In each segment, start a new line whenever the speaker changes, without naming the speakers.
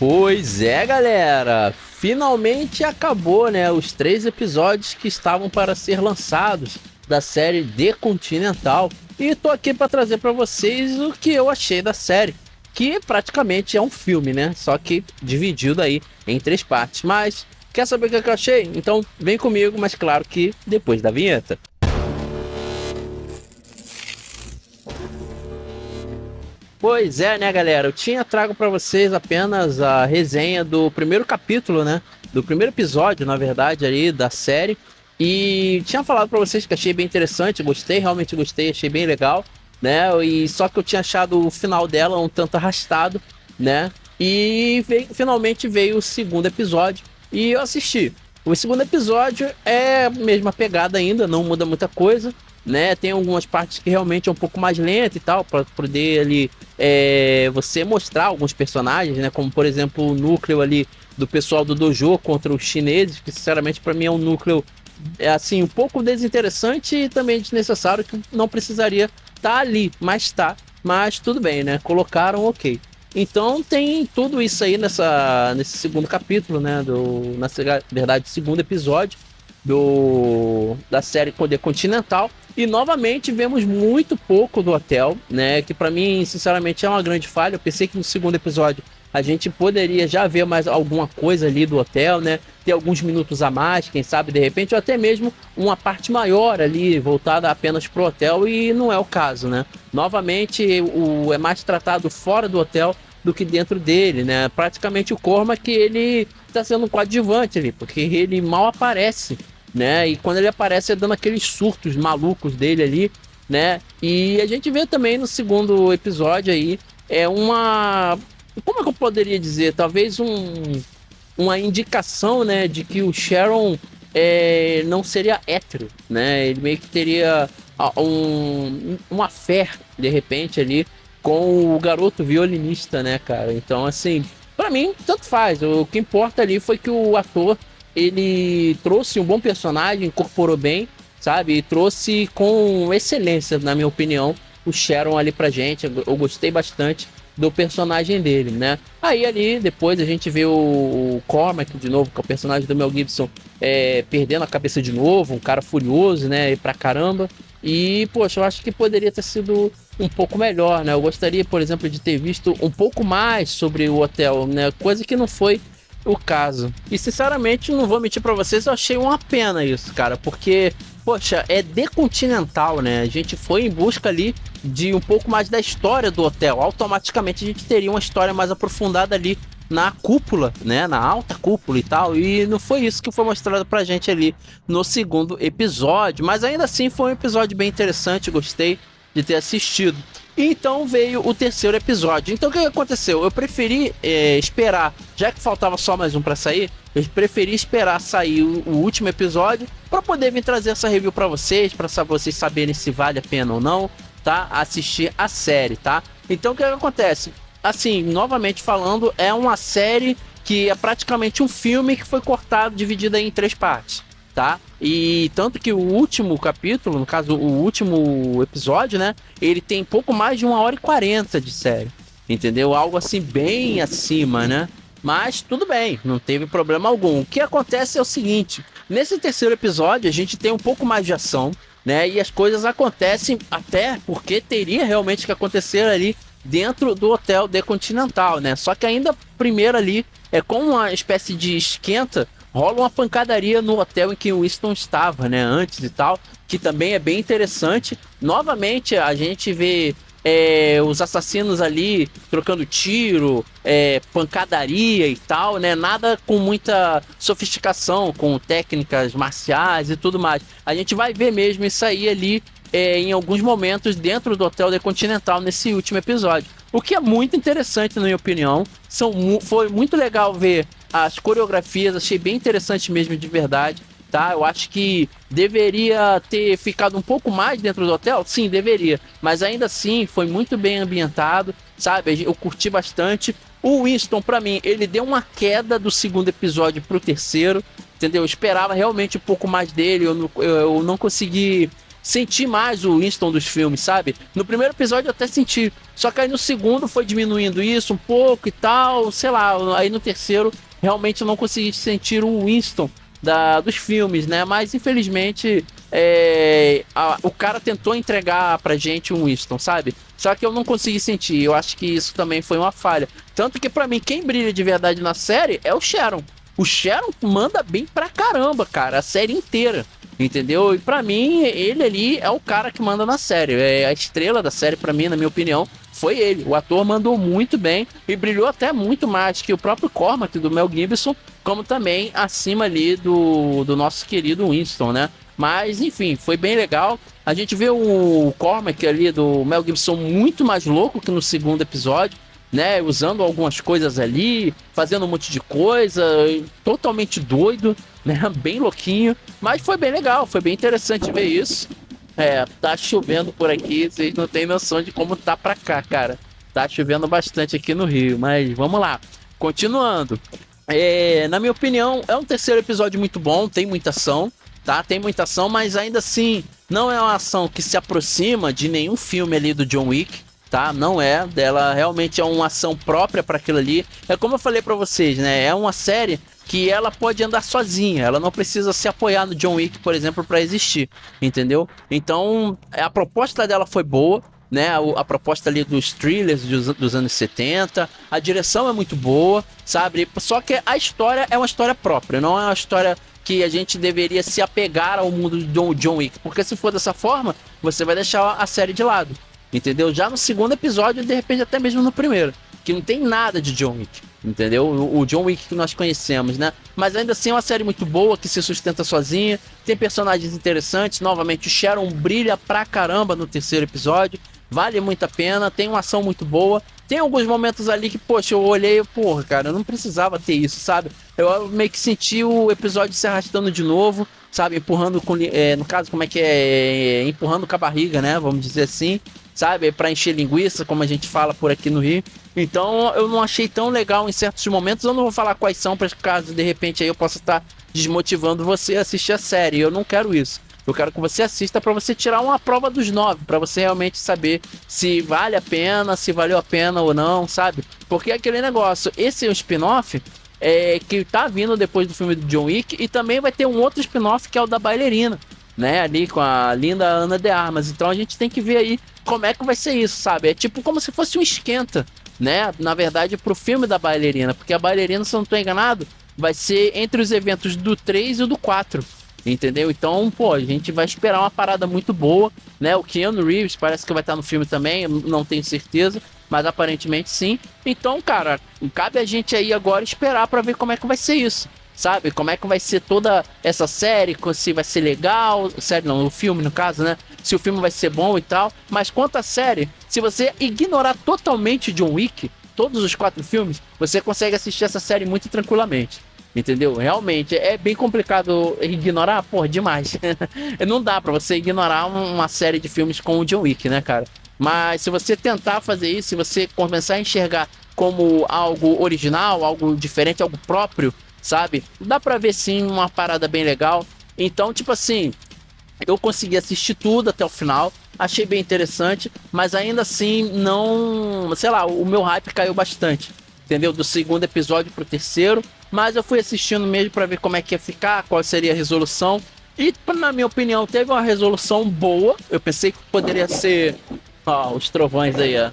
Pois é, galera! Finalmente acabou, né? Os 3 episódios que estavam para ser lançados da série The Continental. E tô aqui para trazer para vocês o que eu achei da série, que praticamente é um filme, né? Só que dividido aí em 3 partes. Mas quer saber o que eu achei? Então vem comigo, mas claro que depois da vinheta. Pois é, né, galera? Eu tinha trago para vocês apenas a resenha do primeiro capítulo, né? Do primeiro episódio, na verdade, ali da série. E tinha falado para vocês que achei bem interessante, gostei, realmente gostei, achei bem legal, né? E só que eu tinha achado o final dela um tanto arrastado, né? E finalmente veio o segundo episódio e eu assisti. O segundo episódio é a mesma pegada ainda, não muda muita coisa, né? Tem algumas partes que realmente é um pouco mais lenta e tal, para poder ali você mostrar alguns personagens, né? Como por exemplo o núcleo ali do pessoal do dojo contra os chineses, que sinceramente para mim é um núcleo assim um pouco desinteressante e também desnecessário, que não precisaria estar ali, mas tá, mas tudo bem, né? Colocaram, ok. Então tem tudo isso aí nesse segundo capítulo, né? Na verdade, segundo episódio da série Poder Continental. E novamente vemos muito pouco do hotel, né? Que pra mim, sinceramente, é uma grande falha. Eu pensei que no segundo episódio a gente poderia já ver mais alguma coisa ali do hotel, né? Ter alguns minutos a mais, quem sabe de repente, ou até mesmo uma parte maior ali voltada apenas pro hotel, e não é o caso, né? Novamente, é mais tratado fora do hotel do que dentro dele, né? Praticamente o Cormac, ele tá sendo um coadjuvante ali, porque ele mal aparece, né? E quando ele aparece é dando aqueles surtos malucos dele ali, né? E a gente vê também no segundo episódio aí como é que eu poderia dizer? Talvez uma indicação, né, de que o Sharon não seria hétero, né? Ele meio que teria uma fé, de repente, ali com o garoto violinista, né, cara? Então, assim, pra mim, tanto faz. O que importa ali foi que o ator, ele trouxe um bom personagem, incorporou bem, sabe? E trouxe com excelência, na minha opinião, o Sharon ali pra gente. Eu gostei bastante do personagem dele, né? Aí ali, depois a gente vê o Cormac de novo, que é o personagem do Mel Gibson, perdendo a cabeça de novo, um cara furioso, né? Pra caramba. E, poxa, eu acho que poderia ter sido um pouco melhor, né? Eu gostaria, por exemplo, de ter visto um pouco mais sobre o hotel, né? Coisa que não foi o caso. E, sinceramente, não vou mentir pra vocês, eu achei uma pena isso, cara, porque, poxa, é The Continental, né? A gente foi em busca ali de um pouco mais da história do hotel. Automaticamente a gente teria uma história mais aprofundada ali na cúpula, né? Na alta cúpula e tal. E não foi isso que foi mostrado pra gente ali no segundo episódio. Mas ainda assim foi um episódio bem interessante, gostei de ter assistido. E então veio o terceiro episódio. Então o que aconteceu? Eu preferi esperar, já que faltava só mais um pra sair, eu preferi esperar sair o último episódio para poder vir trazer essa review para vocês, para vocês saberem se vale a pena ou não, tá? Assistir a série, tá? Então o que acontece? Assim, novamente falando, é uma série que é praticamente um filme que foi cortado, dividido aí em 3 partes, tá? E tanto que o último capítulo, no caso o último episódio, né? Ele tem pouco mais de 1h40 de série, entendeu? Algo assim bem acima, né? Mas tudo bem, não teve problema algum. O que acontece é o seguinte: nesse terceiro episódio a gente tem um pouco mais de ação, né? E as coisas acontecem até porque teria realmente que acontecer ali dentro do hotel The Continental, né? Só que ainda primeiro ali como uma espécie de esquenta, rola uma pancadaria no hotel em que o Winston estava, né? Antes e tal, que também é bem interessante. Novamente a gente vê os assassinos ali trocando tiro, pancadaria e tal, né? Nada com muita sofisticação, com técnicas marciais e tudo mais. A gente vai ver mesmo isso aí ali em alguns momentos dentro do Hotel The Continental nesse último episódio. O que é muito interessante, na minha opinião. Foi muito legal ver as coreografias, achei bem interessante mesmo, de verdade. Tá? Eu acho que deveria ter ficado um pouco mais dentro do hotel, sim, deveria, mas ainda assim foi muito bem ambientado, sabe? Eu curti bastante. O Winston, pra mim, ele deu uma queda do segundo episódio pro terceiro, entendeu? Eu esperava realmente um pouco mais dele, eu não consegui senti mais o Winston dos filmes, sabe? No primeiro episódio eu até senti, só que aí no segundo foi diminuindo isso um pouco e tal, sei lá, aí no terceiro realmente eu não consegui sentir o Winston dos filmes, né? Mas infelizmente o cara tentou entregar pra gente um Winston, sabe? Só que eu não consegui sentir, eu acho que isso também foi uma falha. Tanto que pra mim quem brilha de verdade na série é o Sharon. O Sharon manda bem pra caramba, cara, a série inteira. Entendeu? E pra mim, ele ali é o cara que manda na série. É a estrela da série, pra mim, na minha opinião, foi ele. O ator mandou muito bem e brilhou até muito mais que o próprio Cormac do Mel Gibson, como também acima ali do nosso querido Winston, né? Mas, enfim, foi bem legal. A gente vê o Cormac ali do Mel Gibson muito mais louco que no segundo episódio, né, usando algumas coisas ali, fazendo um monte de coisa, totalmente doido, né, bem louquinho, mas foi bem legal, foi bem interessante ver isso. Tá chovendo por aqui, vocês não têm noção de como tá pra cá, cara. Tá chovendo bastante aqui no Rio, mas vamos lá. Continuando. Na minha opinião, é um terceiro episódio muito bom, tem muita ação, tá? Tem muita ação, mas ainda assim, não é uma ação que se aproxima de nenhum filme ali do John Wick, tá? Não é, dela realmente é uma ação própria para aquilo ali. É como eu falei para vocês, né? É uma série que ela pode andar sozinha, ela não precisa se apoiar no John Wick, por exemplo, para existir, entendeu? Então, a proposta dela foi boa, né? A proposta ali dos thrillers dos anos 70, a direção é muito boa, sabe? Só que a história é uma história própria, não é uma história que a gente deveria se apegar ao mundo do John Wick, porque se for dessa forma, você vai deixar a série de lado. Entendeu? Já no segundo episódio, de repente até mesmo no primeiro, que não tem nada de John Wick, entendeu? O John Wick que nós conhecemos, né? Mas ainda assim é uma série muito boa, que se sustenta sozinha, tem personagens interessantes, novamente o Sharon brilha pra caramba no terceiro episódio, vale muito a pena, tem uma ação muito boa, tem alguns momentos ali que, poxa, eu olhei e, porra, cara, eu não precisava ter isso, sabe? Eu meio que senti o episódio se arrastando de novo, sabe? Empurrando com, no caso, como é que é? Empurrando com a barriga, né? Vamos dizer assim, sabe? Pra encher linguiça, como a gente fala por aqui no Rio. Então eu não achei tão legal em certos momentos. Eu não vou falar quais são, para caso de repente aí eu possa estar desmotivando você a assistir a série. Eu não quero isso. Eu quero que você assista para você tirar uma prova dos 9, para você realmente saber se vale a pena, se valeu a pena ou não, sabe? Porque é aquele negócio, esse é um spin-off que tá vindo depois do filme do John Wick, e também vai ter um outro spin-off que é o da bailarina, né? Ali com a linda Ana de Armas. Então a gente tem que ver aí como é que vai ser isso, sabe? É tipo como se fosse um esquenta, né? Na verdade, pro filme da bailarina, porque a bailarina, se eu não tô enganado, vai ser entre os eventos do 3 e o do 4. Entendeu? Então, pô, a gente vai esperar uma parada muito boa, né? O Keanu Reeves parece que vai estar no filme também, não tenho certeza, mas aparentemente sim. Então, cara, cabe a gente aí agora esperar pra ver como é que vai ser isso, sabe? Como é que vai ser toda essa série, se vai ser legal, série não, o filme no caso, né? Se o filme vai ser bom e tal. Mas quanto à série, se você ignorar totalmente John Wick, todos os 4 filmes, você consegue assistir essa série muito tranquilamente. Entendeu? Realmente é bem complicado ignorar, porra, demais. Não dá pra você ignorar uma série de filmes com o John Wick, né, cara? Mas se você tentar fazer isso, se você começar a enxergar como algo original, algo diferente, algo próprio, sabe? Dá pra ver sim uma parada bem legal. Então, tipo assim, eu consegui assistir tudo até o final, achei bem interessante, mas ainda assim não, sei lá, o meu hype caiu bastante, entendeu? Do segundo episódio pro terceiro. Mas eu fui assistindo mesmo para ver como é que ia ficar, qual seria a resolução. E, na minha opinião, teve uma resolução boa. Eu pensei que poderia ser... Ó, os trovões aí, ó.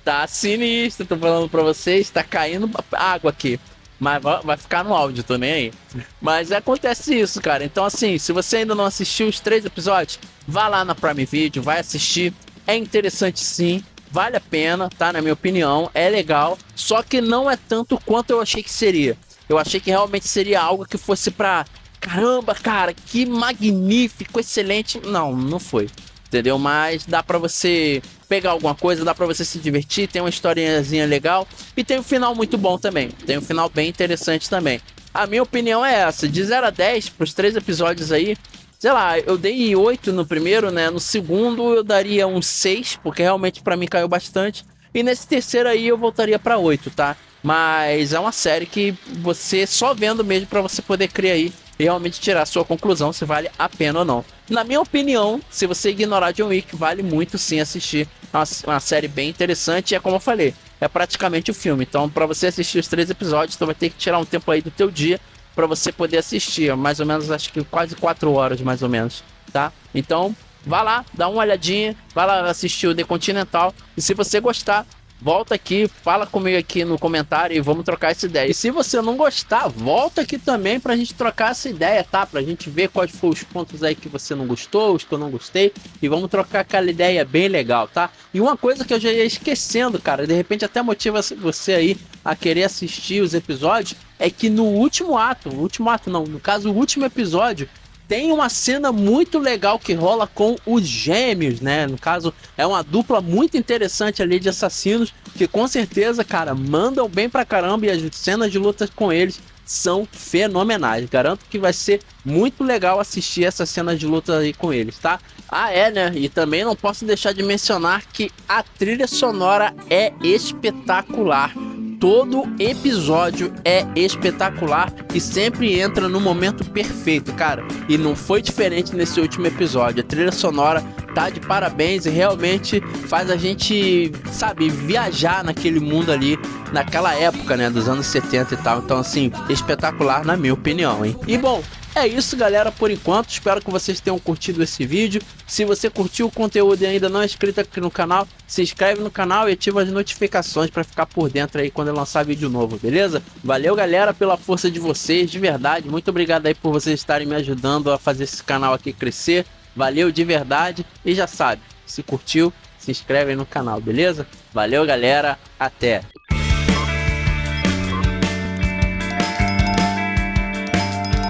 Tá sinistro, tô falando pra vocês. Tá caindo água aqui. Mas vai ficar no áudio também aí. Mas acontece isso, cara. Então, assim, se você ainda não assistiu os 3 episódios, vá lá na Prime Video, vai assistir. É interessante sim. Vale a pena, tá? Na minha opinião, é legal, só que não é tanto quanto eu achei que seria. Eu achei que realmente seria algo que fosse pra... Caramba, cara, que magnífico, excelente. Não, não foi, entendeu? Mas dá pra você pegar alguma coisa, dá pra você se divertir, tem uma historinhazinha legal e tem um final muito bom também. Tem um final bem interessante também. A minha opinião é essa, de 0 a 10 pros 3 episódios aí, sei lá, eu dei 8 no primeiro, né? No segundo eu daria um 6, porque realmente pra mim caiu bastante. E nesse terceiro aí eu voltaria pra 8, tá? Mas é uma série que você só vendo mesmo pra você poder criar aí e realmente tirar a sua conclusão se vale a pena ou não. Na minha opinião, se você ignorar John Wick, vale muito sim assistir. É uma série bem interessante e é como eu falei, é praticamente o filme. Então, para você assistir os 3 episódios, tu vai ter que tirar um tempo aí do teu dia para você poder assistir. Mais ou menos, acho que quase 4 horas, mais ou menos, tá? Então, vá lá, dá uma olhadinha, vai lá assistir o The Continental. E se você gostar, volta aqui, fala comigo aqui no comentário e vamos trocar essa ideia. E se você não gostar, volta aqui também pra gente trocar essa ideia, tá? Pra gente ver quais foram os pontos aí que você não gostou, os que eu não gostei. E vamos trocar aquela ideia bem legal, tá? E uma coisa que eu já ia esquecendo, cara, de repente até motiva você aí a querer assistir os episódios, é que no último ato não, no caso o último episódio, tem uma cena muito legal que rola com os gêmeos, né? No caso, é uma dupla muito interessante ali de assassinos que com certeza, cara, mandam bem pra caramba e as cenas de luta com eles são fenomenais. Garanto que vai ser muito legal assistir essas cenas de luta aí com eles, tá? Ah, é, né? E também não posso deixar de mencionar que a trilha sonora é espetacular. Todo episódio é espetacular e sempre entra no momento perfeito, cara. E não foi diferente nesse último episódio. A trilha sonora tá de parabéns e realmente faz a gente, sabe, viajar naquele mundo ali, naquela época, né, dos anos 70 e tal. Então, assim, espetacular na minha opinião, hein? E bom, é isso, galera, por enquanto. Espero que vocês tenham curtido esse vídeo. Se você curtiu o conteúdo e ainda não é inscrito aqui no canal, se inscreve no canal e ativa as notificações para ficar por dentro aí quando eu lançar vídeo novo, beleza? Valeu, galera, pela força de vocês, de verdade. Muito obrigado aí por vocês estarem me ajudando a fazer esse canal aqui crescer. Valeu de verdade. E já sabe, se curtiu, se inscreve aí no canal, beleza? Valeu, galera. Até!